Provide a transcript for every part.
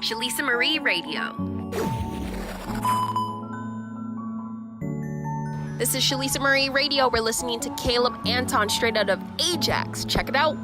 Shalisa Marie Radio. This is Shalisa Marie Radio. We're listening to Caleb Anton straight out of Ajax. Check it out.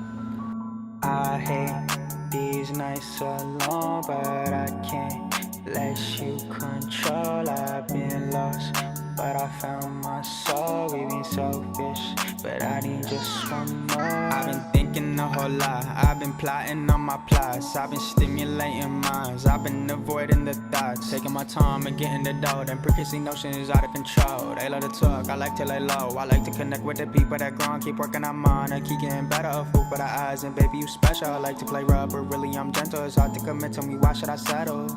I hate these nights alone, but I can't let you control. I've been lost, but I found my soul. We've been selfish, but I need just one more. I've been thinking a whole lot. I've been plotting on my plots. I've been stimulating minds. I've been avoiding the thoughts, taking my time and getting the dough. Them preconceived notions out of control. They love to talk, I like to lay low. I like to connect with the people that grow and keep working on mine. I keep getting better, a fool for the eyes. And baby, you special. I like to play rough, but really I'm gentle. It's hard to commit to me, why should I settle?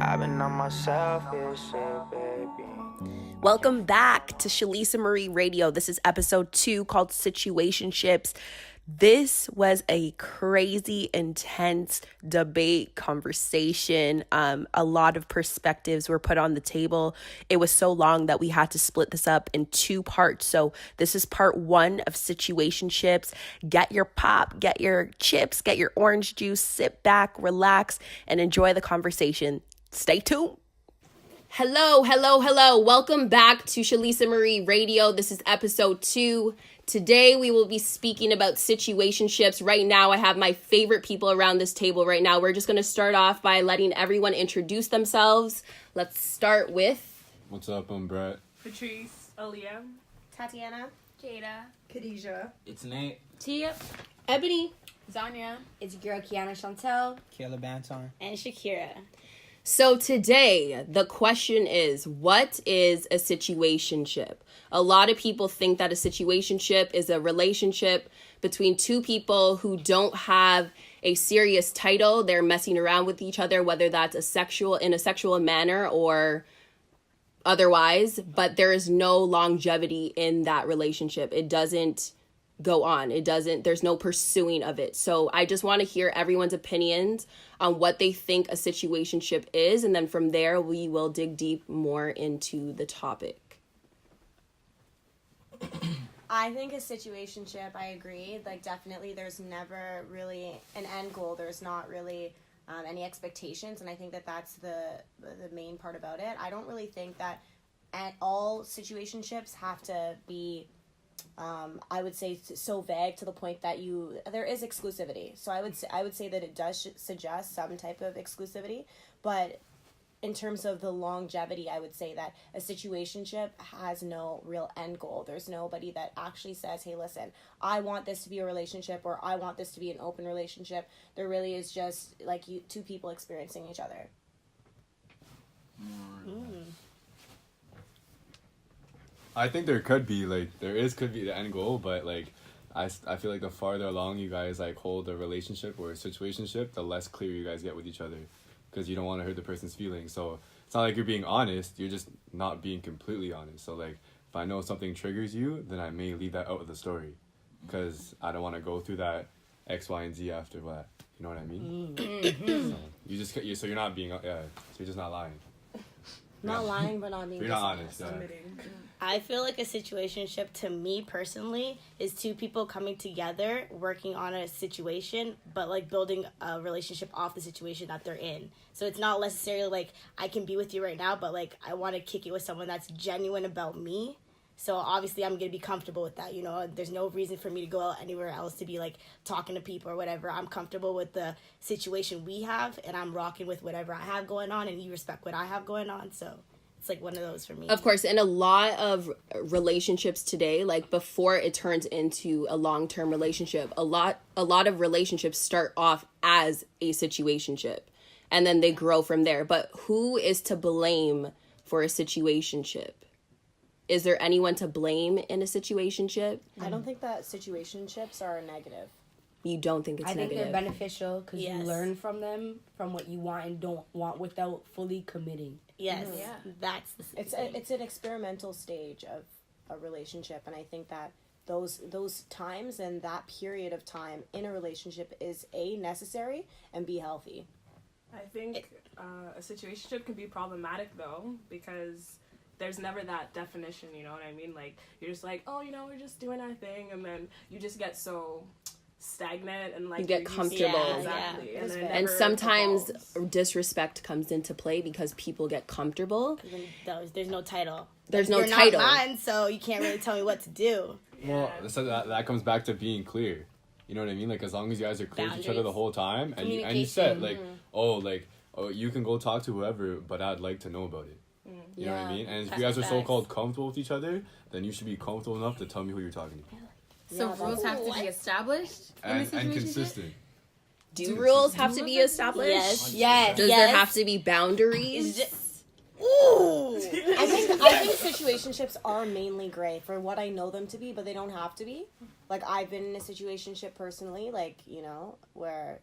I've been on myself, baby. Welcome back to Shalisa Marie Radio. This is episode 2 called Situationships. This was a crazy, intense debate, conversation. A lot of perspectives were put on the table. It was so long that we had to split this up in 2 parts. So this is part 1 of Situationships. Get your pop, get your chips, get your orange juice, sit back, relax, and enjoy the conversation. Stay tuned. Hello. Welcome back to Shalisa Marie Radio. This is episode 2. Today, we will be speaking about situationships. Right now, I have my favorite people around this table right now. We're just going to start off by letting everyone introduce themselves. Let's start with... What's up? I'm Brett. Patrice, Aaliyah, Tatiana, Jada, Khadijah, It's Nate, Tia, Ebony. Zanya, it's your girl Kiana Chantel, Caleb Anton. and Shakira. So today, the question is, what is a situationship? A lot of people think that a situationship is a relationship between 2 people who don't have a serious title. They're messing around with each other, whether that's in a sexual manner or otherwise, but there is no longevity in that relationship. It doesn't go on. There's no pursuing of it. So I just want to hear everyone's opinions on what they think a situationship is. And then from there, we will dig deep more into the topic. I think a situationship, I agree, like definitely there's never really an end goal. There's not really any expectations, and I think that that's the main part about it. I don't really think that all situationships have to be I would say so vague to the point that there is exclusivity. So I would say that it does suggest some type of exclusivity, but in terms of the longevity, I would say that a situationship has no real end goal. There's nobody that actually says, hey, listen, I want this to be a relationship, or I want this to be an open relationship. There really is just like 2 people experiencing each other. I think there could be the end goal, but I feel like the farther along you guys hold a relationship or a situationship, the less clear you guys get with each other, because you don't want to hurt the person's feelings. So it's not like you're being honest, you're just not being completely honest. So if I know something triggers you, then I may leave that out of the story, because I don't want to go through that X, Y, and Z after that. You know what I mean? So you're not being so you're just not lying. Not lying, but not being You're not honest. I feel like a situationship, to me personally, is 2 people coming together, working on a situation, but building a relationship off the situation that they're in. So it's not necessarily I can be with you right now, but I want to kick it with someone that's genuine about me. So obviously I'm going to be comfortable with that. There's no reason for me to go out anywhere else to be talking to people or whatever. I'm comfortable with the situation we have, and I'm rocking with whatever I have going on, and you respect what I have going on. So it's one of those for me. Of course, in a lot of relationships today, before it turns into a long-term relationship, a lot of relationships start off as a situationship, and then they grow from there. But who is to blame for a situationship? Is there anyone to blame in a situationship? I don't think that situationships are negative. You don't think it's negative? I think they're beneficial because Yes. you learn from them, from what you want and don't want, without fully committing. Yes, Yeah. that's the It's an experimental stage of a relationship, and I think that those times and that period of time in a relationship is A, necessary, and B, healthy. I think a situationship can be problematic though, because there's never that definition, you know what I mean? You're just oh, we're just doing our thing, and then you just get so stagnant and like You get you're used to- comfortable. Yeah, exactly. And, it And never sometimes evolves. disrespect comes into play because people get comfortable. There's no title. There's no You're title. not mine, so you can't really tell me what to do. Well, so that comes back to being clear. You know what I mean? Like, as long as you guys are clear with each other the whole time, and you said like, oh, you can go talk to whoever, but I'd like to know about it. You know what I mean? And if you guys are so-called comfortable with each other, then you should be comfortable enough to tell me who you're talking to. So rules have to be established in a And situationship? consistent. Do rules have to be established? Yes. Does there have to be boundaries? Ooh. I think situationships are mainly gray for what I know them to be, but they don't have to be. Like, I've been in a situationship personally, like, you know, where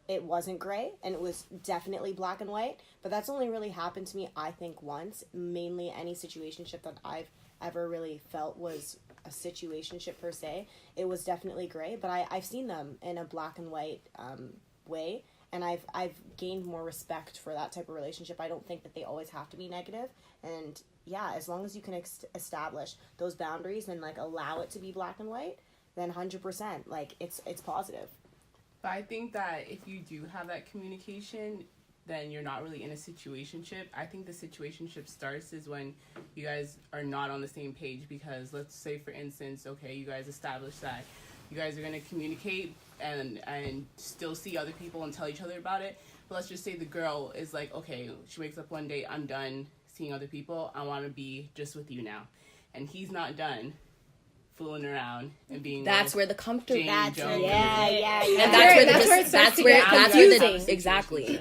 it wasn't gray and it was definitely black and white, but that's only really happened to me, I think, once. Mainly any situationship that I've ever really felt was a situationship per se, it was definitely gray, but I've seen them in a black and white way, and I've gained more respect for that type of relationship. I don't think that they always have to be negative, and yeah, as long as you can establish those boundaries and like allow it to be black and white, then 100% like it's positive. But I think that if you do have that communication, then you're not really in a situationship. I think the situationship starts is when you guys are not on the same page, because let's say, for instance, okay, you guys establish that you guys are going to communicate and still see other people and tell each other about it. But let's just say the girl is like, okay, she wakes up one day, I'm done seeing other people. I want to be just with you now. And he's not done fooling around and being That's where the comfort. Jane That's Jones. and That's where exactly.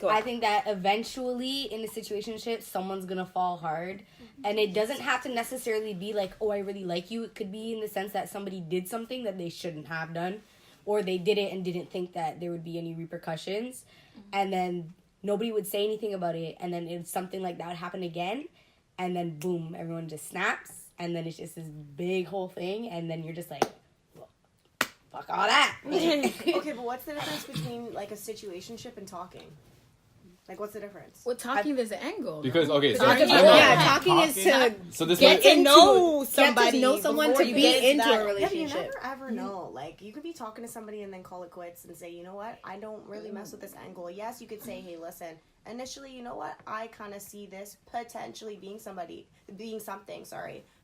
I think that eventually in a situationship, someone's gonna fall hard. And it doesn't have to necessarily be like, oh, I really like you. It could be in the sense that somebody did something that they shouldn't have done. Or they did it and didn't think that there would be any repercussions. And then nobody would say anything about it. And then if something like that would happen again. And then boom, everyone just snaps. And then it's just this big whole thing. And then you're just like, well, fuck all that. Okay, but what's the difference between like a situationship and talking? Like, what's the difference? Well, talking there's an angle. Because, okay, so Talking- talking is to so this get might- to know somebody, get to know someone before to you be get into that. a relationship. Yeah, but you never ever know. Like, you could be talking to somebody and then call it quits and say, you know what, I don't really mess with this angle. Yes, you could say, hey, listen, initially, you know what, I kind of see this potentially being something,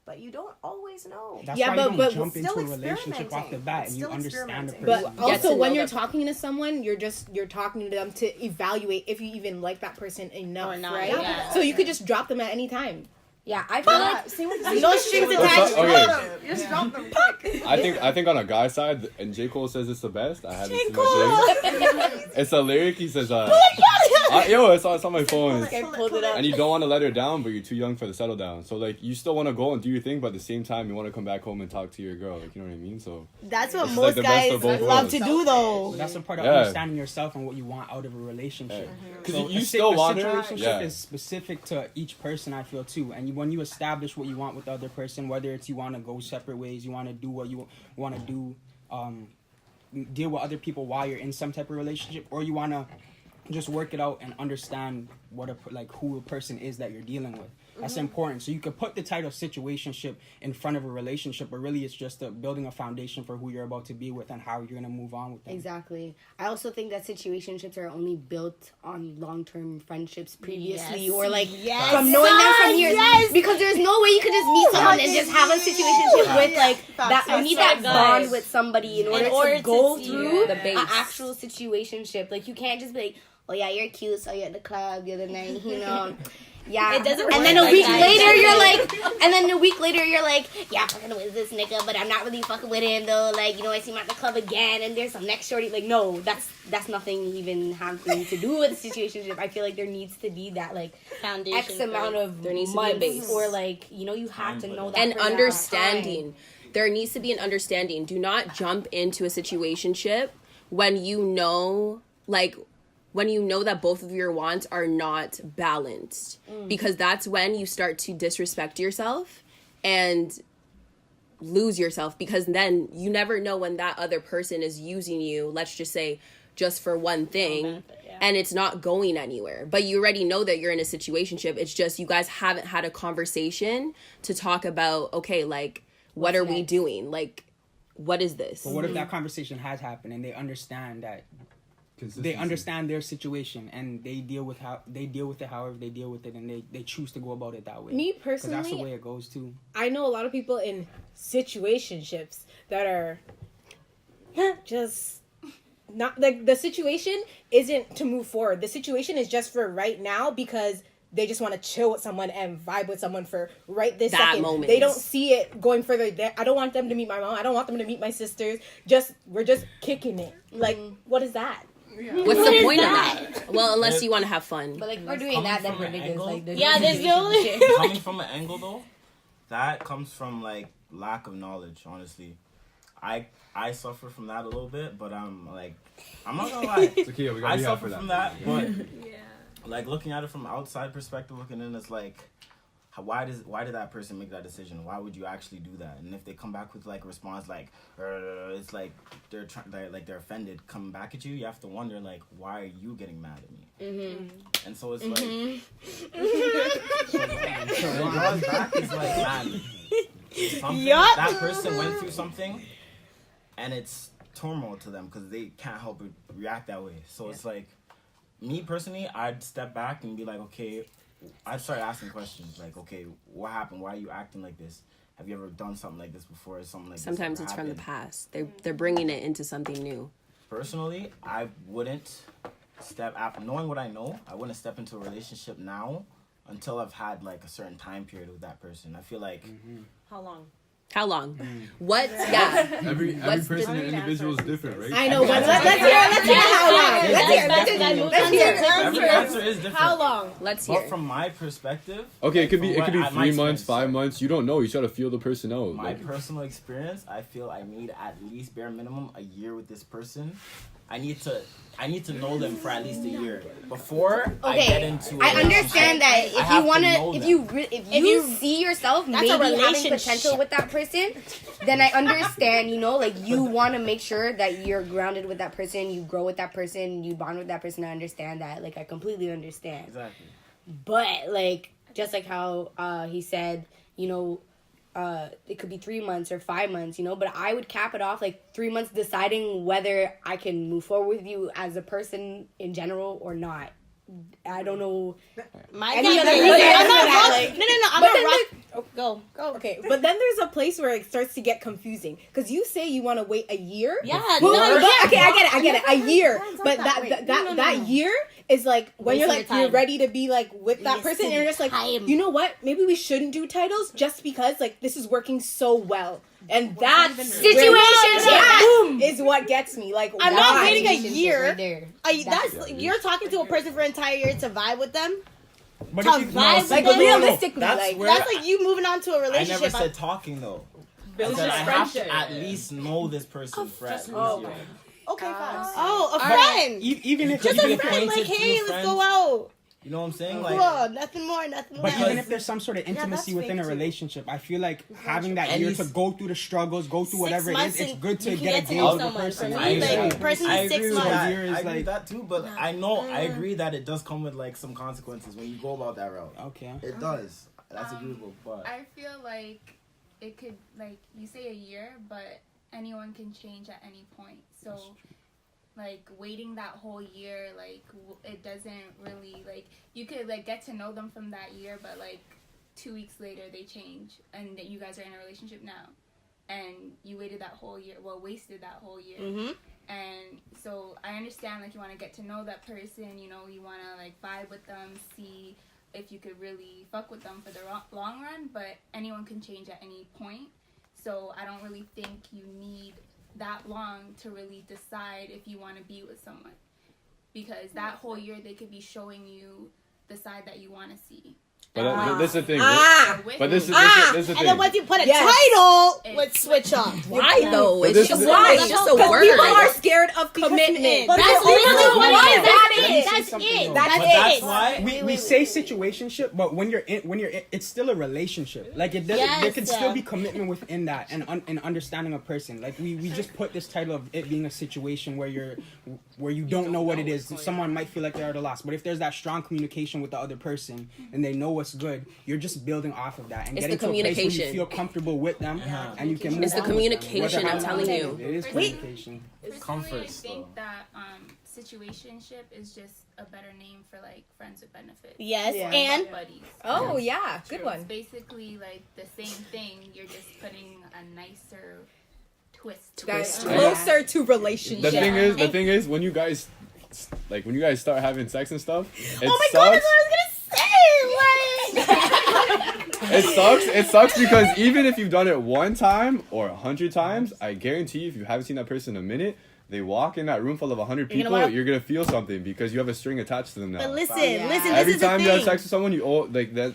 but you don't always know. That's Yeah, why but- you but don't jump into still a relationship off the bat and you Still understand the experimenting. person. But Get to also, when know you're them. talking to someone, you're talking to them to evaluate if you even like that person enough, Or not, right? yeah. So you could just drop them at any time. Yeah, I feel like See what no strings So, attached. okay, You just drop them quick. I think on a guy's side, and J. Cole says it's the best. I haven't seen the thing. It's a lyric. He says, it's on my phone. Okay, pulled it up. And you don't want to let her down, but you're too young for the settle down. So like, you still want to go and do your thing, but at the same time, you want to come back home and talk to your girl. Like, you know what I mean? So That's what It's most like the best guys of both love worlds. to do, though. So that's a part of Yeah. understanding yourself and what you want out of a relationship. because So you a still want her. situationship Yeah. is specific to each person, I feel, too. And when you establish what you want with the other person, whether it's you want to go separate ways, you want to do what you want to do, deal with other people while you're in some type of relationship, or you want to just work it out and understand who a person is that you're dealing with. That's important. So you could put the title situationship in front of a relationship, but really it's just building a foundation for who you're about to be with and how you're going to move on with them. Exactly. I also think that situationships are only built on long-term friendships previously, Yes. or like Yes. from knowing them from years. Yes. Because there's no way you could just meet someone and just have a situationship with like that. You need that so bond good. with somebody in order order to to go see through the base. an actual situationship. Like you can't just be like, oh yeah, you're cute, saw you at the club the other night, you know. Yeah, It doesn't and work then a like week that. later, you're like, and then a week later, you're like, yeah, I'm fucking with this nigga, but I'm not really fucking with him though. Like, you know, I see him at the club again, and there's some next shorty. Like, no, that's nothing even having to do with the situationship. I feel like there needs to be that like Foundation X amount of There needs to be a months, base. or like, you know, you have to know that And person at understanding. There needs to be an understanding. Do not jump into a situationship when you know that both of your wants are not balanced. Because that's when you start to disrespect yourself and lose yourself, because then you never know when that other person is using you, let's just say, just for one thing, and it's not going anywhere. But you already know that you're in a situationship. It's just you guys haven't had a conversation to talk about, okay, like, what are we doing? Like, What is this? But what if that conversation has happened and they understand that they understand their situation and they deal with it however they deal with it, and they choose to go about it that way? Me Because personally, that's the way it goes too. I know a lot of people in situationships that are just not like, the situation isn't to move forward. The situation is just for right now because they just want to chill with someone and vibe with someone for right this that second. moment. They don't see it going further. I don't want them to meet my mom. I don't want them to meet my sisters. We're just kicking it. Like, what is that? Yeah. What's the point of that? Well, unless you want to have fun. But like we're doing that, then because like there's there's no coming from an angle though, that comes from like lack of knowledge. Honestly, I suffer from that a little bit, but I'm not gonna lie. It's okay, we got I rehab suffer for that. from that, but like looking at it from outside perspective, looking in, it's like, why did that person make that decision? Why would you actually do that? And if they come back with like a response like, it's like they're offended coming back at you, you have to wonder like, why are you getting mad at me? Mm-hmm. And so it's like, so it draws back. It's like, man, that person went through something, and it's turmoil to them because they can't help but react that way. So it's like, me personally, I'd step back and be like, okay, I'd start asking questions like, okay, what happened? Why are you acting like this? Have you ever done something like this before? Or something like Sometimes this it's happened? from the past. They're bringing it into something new. Personally, I wouldn't step after knowing what I know. I wouldn't step into a relationship now until I've had like a certain time period with that person. I feel like How long? How long? What? Yeah. Every person and individual is different, right? I know, but let's hear how long. Let's hear. Every answer is different. How long? Let's hear. But from my perspective, Okay, it could be my 3 months, experience, 5 months. You don't know. You try to feel the person out. My Like, personal experience, I feel I need at least bare minimum a year with this person. I need to know them for at least a year before I get into a I understand that I have if you see yourself That's maybe a having relationship. potential with that person, then I understand, like you want to make sure that you're grounded with that person, you grow with that person, you bond with that person. I understand that. Like, I completely understand. Exactly. But like, just like how he said, it could be 3 months or 5 months, but I would cap it off like 3 months, deciding whether I can move forward with you as a person in general or not. I don't know. Any other reason? I'm not wrong. No. I'm not wrong. Go. Okay, but then there's a place where it starts to get confusing because you say you want to wait a year. Yeah, Okay, I get it. A year, but that year is like when you're like you're ready to be like with that person, and you're just like, you know what? Maybe we shouldn't do titles just because like this is working so well, and that situation is what gets me. Like, I'm not waiting a year. Right there. You're talking to a person for an entire year to vibe with them. But To vibe like with them. realistically, That's like where That's like you moving on to a I relationship. never said talking though. Build I said your I have to friendship. at least know this person for at least a year. Okay, fine. Oh, a friend. even if Just even a if- friend. Like, hey, let's go out. You know what I'm saying? Like, Cool. Nothing more. Nothing But even less. if there's some sort of intimacy that's within a fake, too. relationship, I feel like having that At year least- to go through the struggles, go through whatever it months is, it's and good to you can get a get to gauge know of the someone. person. For I me, like, agree. person I is 6 agree with months. that. Year is I agree like- with that too, but I know I agree that it does come with like some consequences when you go about that route. Okay. It does. That's agreeable, but I feel like it could, like, you say a year, but anyone can change at any point. So, like, waiting that whole year, like, it doesn't really, like, you could, like, get to know them from that year, but, like, 2 weeks later they change, and that you guys are in a relationship now. And you waited that whole year, wasted that whole year. Mm-hmm. And so I understand, like, you want to get to know that person, you want to, like, vibe with them, see if you could really fuck with them for the long run, but anyone can change at any point. So I don't really think you need that long to really decide if you want to be with someone. Because that whole year they could be showing you the side that you want to see. but this is the thing. With But this is Ah, the thing. and then once you put a title, let's switch up. Why though? But It's this just is- why. It's just a word. people are scared of commitment. That's literally what it is. it. That's it. That's it. why we say situationship, but when you're in, it's still a relationship. Like it doesn't, there can still be commitment within that and understanding a person. Like we just put this title of it being a situation where you don't know what it is. Someone might feel like they're at a loss, but if there's that strong communication with the other person and they know what's good, you're just building off of that and It's getting the to a place where you communication. feel comfortable with them and you can move It's the on with them. communication, I'm telling you. It is communication. Personally, I think that situationship is just a better name for like friends with benefits. Yes, Yeah. and buddies. Oh yeah, good True. one. It's basically like the same thing. You're just putting a nicer twist. Guys, Twist. closer to relationship. The thing is, when you guys start having sex and stuff, it oh my sucks. god, that's what I was gonna say. It sucks because even if you've done it one time or 100 times, I guarantee you, if you haven't seen that person in a minute, they walk in that room full of 100 people, you're gonna feel something because you have a string attached to them now. But listen, this Every is the time thing. you have sex with someone,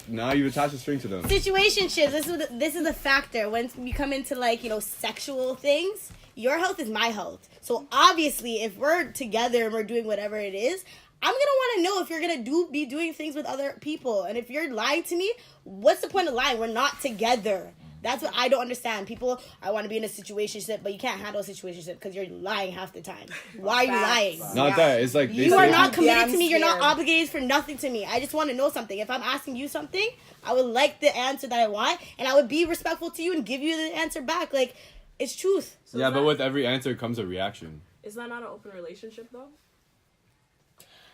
now you've attached a string to them. Situationships. This is the factor when you come into like sexual things. Your health is my health. So obviously, if we're together and we're doing whatever it is, I'm gonna want to know if you're gonna be doing things with other people, and if you're lying to me, what's the point of lying? We're not together. That's what I don't understand. People, I want to be in a situationship, but you can't handle a situationship because you're lying half the time. Why are you lying? Not that. It's like You are not committed to me. You're not obligated for nothing to me. I just want to know something. If I'm asking you something, I would like the answer that I want, and I would be respectful to you and give you the answer back. Like, it's truth. So yeah, but with every answer comes a reaction. Is that not an open relationship though?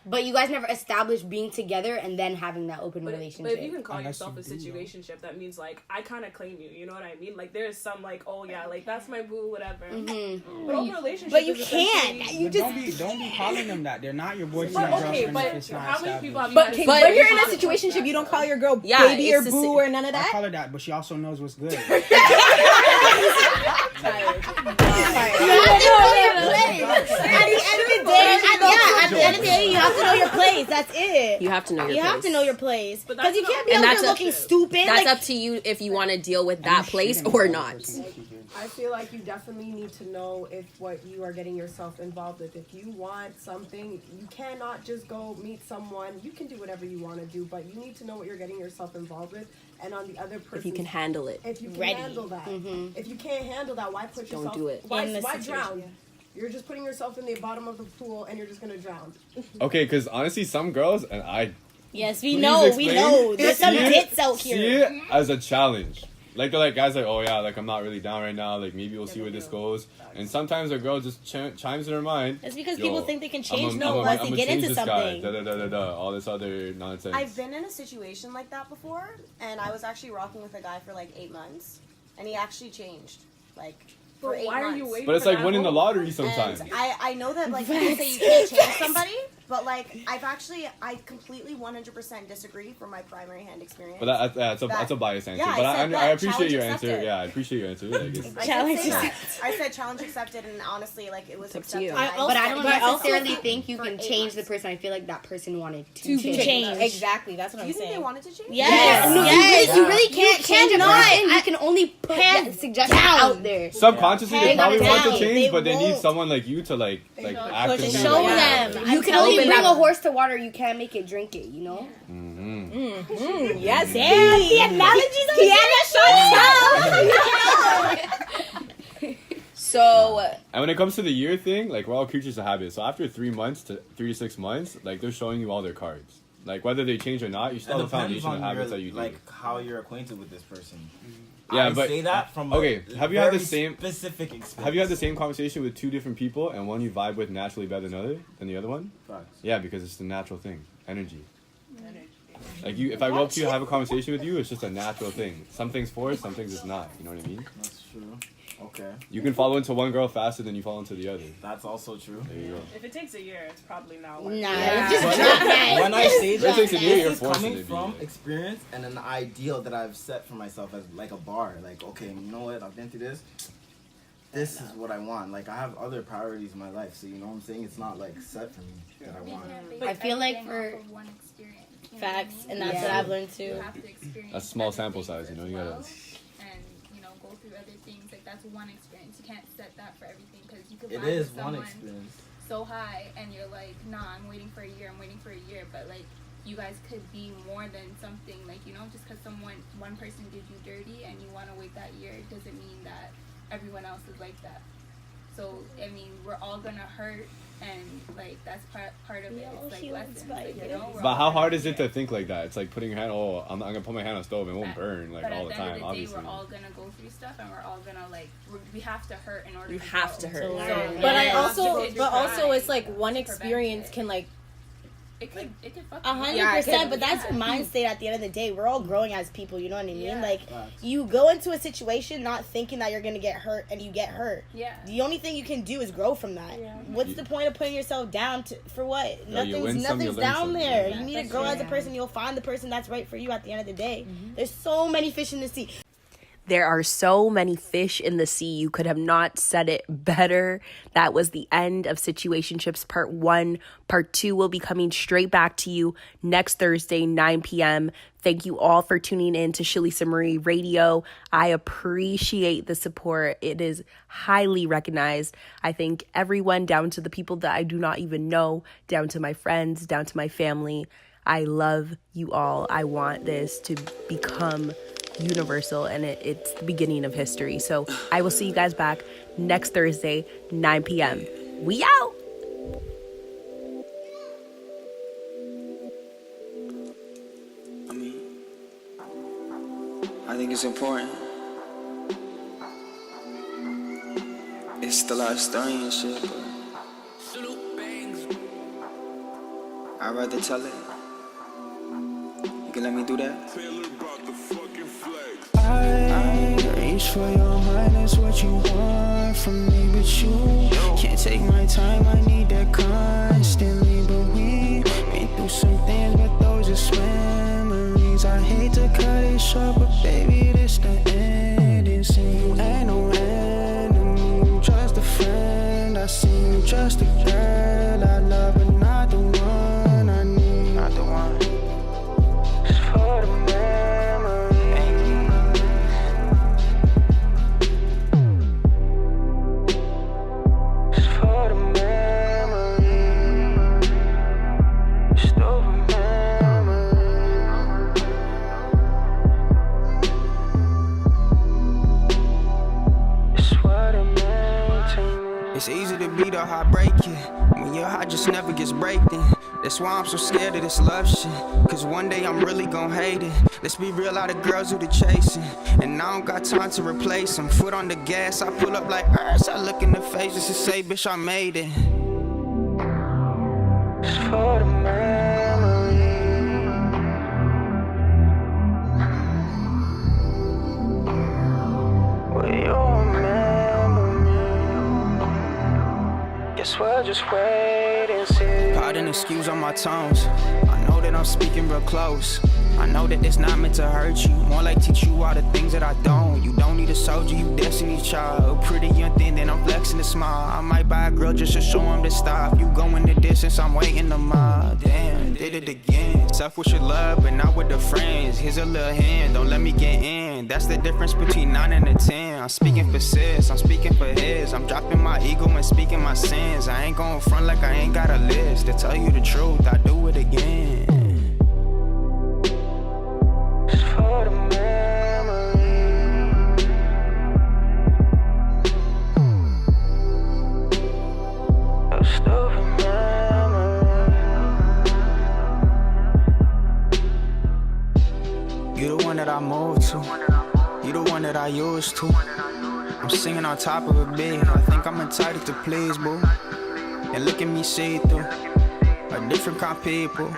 But you guys never established being together and then having that open relationship. But if you can call yourself a situationship, that means like I kind of claim you. You know what I mean? Like there's some like, oh yeah, like that's my boo, whatever. Mm-hmm. But open relationship. But you is can't. essentially- You just Don't be calling them that. They're not your boyfriend But and okay, girlfriend but if it's not how many people have established. you But had when you're in a relationships situationship, you don't call your girl Yeah, baby or it's boo or none of I that. call her that, but she also knows what's good. At the end of the day, you have to know your place. That's it. You have to know your You place. have to know your place. But Because you can't be And out that's there a- looking stupid. That's like, up to you if you want to deal with that place or not. I feel like you definitely need to know if what you are getting yourself involved with. If you want something, you cannot just go meet someone. You can do whatever you want to do, but you need to know what you're getting yourself involved with. And on the other person, If you can handle it. if you can Ready. handle that. Mhm. If you can't handle that, why put Don't yourself? do it. Why In the drown? situation. You're just putting yourself in the bottom of the pool, and you're just gonna drown. Okay, because honestly, some girls, and I yes, we Please know. explain. We know. There's some See it- dits out see here. it as a challenge. Like they're like guys like, oh yeah, like I'm not really down right now. Like maybe we'll see where this goes. And sometimes a girl just chimes in her mind. That's because "Yo, people think they can I'm change a- once they I'ma get change into this guy, something. Da, da, da, da, da, all this other nonsense. I've been in a situation like that before, and I was actually rocking with a guy for like 8 months, and he actually changed, like for But 8 why are months. you waiting? But it's for like that winning the whole- lottery sometimes. And I know that like people say you can't change somebody, but like I completely 100% disagree from my primary hand experience. But that's a biased answer. Yeah, but I said I that. appreciate your Challenge answer. accepted. Yeah, I appreciate your answer. Like, I did Challenge say that. accepted. I said challenge accepted, and honestly, like it was to accepted. you. But I don't necessarily also- think you for can 8 change the months. person. I feel like that person wanted to To change. change. Exactly. That's what Do I'm you think saying. they wanted to change? Yes. No, Yes. you really can't change a cannot. person. You can only put that suggestion down. out there. subconsciously, they Hang probably on want to down. change, They but they need won't. someone like you to like actively show like, them. You I'm can telling only you bring that- a horse to water. You can't make it drink it. You know. Yes. Damn, the analogies So, And when it comes to the year thing, like we're all creatures of habit. So after 3 months to 3 to 6 months, like they're showing you all their cards. Like whether they change or not, you still It have a depends foundation of on habits your, that you do. like how you're acquainted with this person. Yeah, I but say that from okay. A Have you had the very same specific experience? Have you had the same conversation with 2 different people, and one you vibe with naturally better than the other one? Facts. Yeah, because it's the natural thing, energy. Like you, if I go up to you and have a conversation with you, it's just a natural thing. Some things forced, some things it's not. You know what I mean? That's true. Okay. You can follow into one girl faster than you fall into the other. That's also true. There you go. If it takes a year, it's probably not Nah, worth it. just drop that. When I say If it that, takes a year, you're this is forcing coming it to be from like- experience and an ideal that I've set for myself as like a bar. Like, okay, you know what? I've been through this. This is what I want. Like, I have other priorities in my life, so you know what I'm saying? It's not like set for me that I want. I feel like Everything for off of one experience, you know Facts, what I mean? and that's Yeah. what I've learned You too. have to experience A small other sample things size, you know, as you gotta- well, and you know, go through other things. Like that's one experience. You can't set that for everything because you could It vibe is with one someone. experience. so high, and you're like, nah, I'm waiting for a year, but like you guys could be more than something, like, you know, just because one person did you dirty and you want to wait that year, it doesn't mean that everyone else is like that. So I mean, we're all gonna hurt, and like that's part of it. It's like lessons, like, you know. But how hard is it to think like that? It's like putting your hand. Oh, I'm gonna put my hand on the stove and it won't burn like all the time. But at the end of the day, obviously, we're all gonna go through stuff, and we're all gonna like we have to hurt in order. You to have grow. to hurt. So, But also, it's like one experience can like. It could fuck 100%, but that's your mind state at the end of the day. We're all growing as people, you know what I mean? Like, you go into a situation not thinking that you're going to get hurt, and you get hurt. Yeah. The only thing you can do is grow from that. Yeah. What's the point of putting yourself down for what? Nothing's down there. You need to grow as a person. You'll find the person that's right for you at the end of the day. There's so many fish in the sea. There are so many fish in the sea. You could have not said it better. That was the end of Situationships Part 1. Part 2 will be coming straight back to you next Thursday, 9 p.m. Thank you all for tuning in to Shalisa Marie Radio. I appreciate the support. It is highly recognized. I thank everyone, down to the people that I do not even know, down to my friends, down to my family. I love you all. I want this to become universal, and it's the beginning of history. So I will see you guys back next Thursday, 9 p.m. We out. I think it's important. It's still our story and shit, but I'd rather tell it. You can let me do that? I reach for your mind, that's what you want from me, but you can't take my time, I need that constantly. But we've been through some things, but those are memories. I hate to cut it short, but baby, this the end. And see you ain't no enemy, you just a friend. I see you just a girl I love, but not the one I need. Not the one. It's for the it's easy to be the heartbreaking when your heart just never gets breaking. That's why I'm so scared of this love shit, cause one day I'm really gon' hate it. Let's be real, all the girls who they chasing, and I don't got time to replace them. Foot on the gas, I pull up like Earth. I look in the face just to say, bitch, I made it. It's for the memory. Will you remember me? Guess we'll just wait and see. Pardon, excuse on my tones. I know that I'm speaking real close. I know that it's not meant to hurt you, more like teach you all the things that I don't. You don't need a soldier, you Destiny's Child. Pretty young thing, then I'm flexing a smile. I might buy a girl just to show him to stop. You going the distance, I'm waiting the mile. Damn, did it again. Tough with your love, but not with the friends. Here's a little hand, don't let me get in. That's the difference between 9 and a 10. I'm speaking for sis, I'm speaking for his. I'm dropping my ego and speaking my sins. I ain't going front like I ain't got a list. To tell you the truth, I do it again. For the memory. I still remember. You the one that I moved to. You the one that I used to. I'm singing on top of a beat. I think I'm entitled to please, boo. And look at me see through a different kind of people.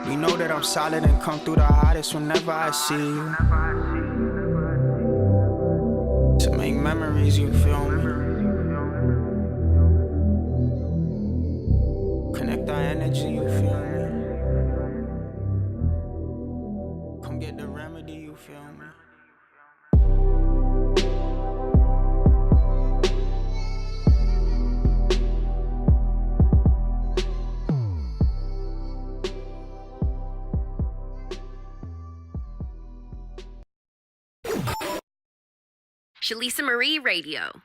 You know that I'm solid and come through the hottest whenever I see you. To make memories, you feel me? Connect our energy, you feel me? Come get the remedy, you feel me? Shalisa Marie Radio.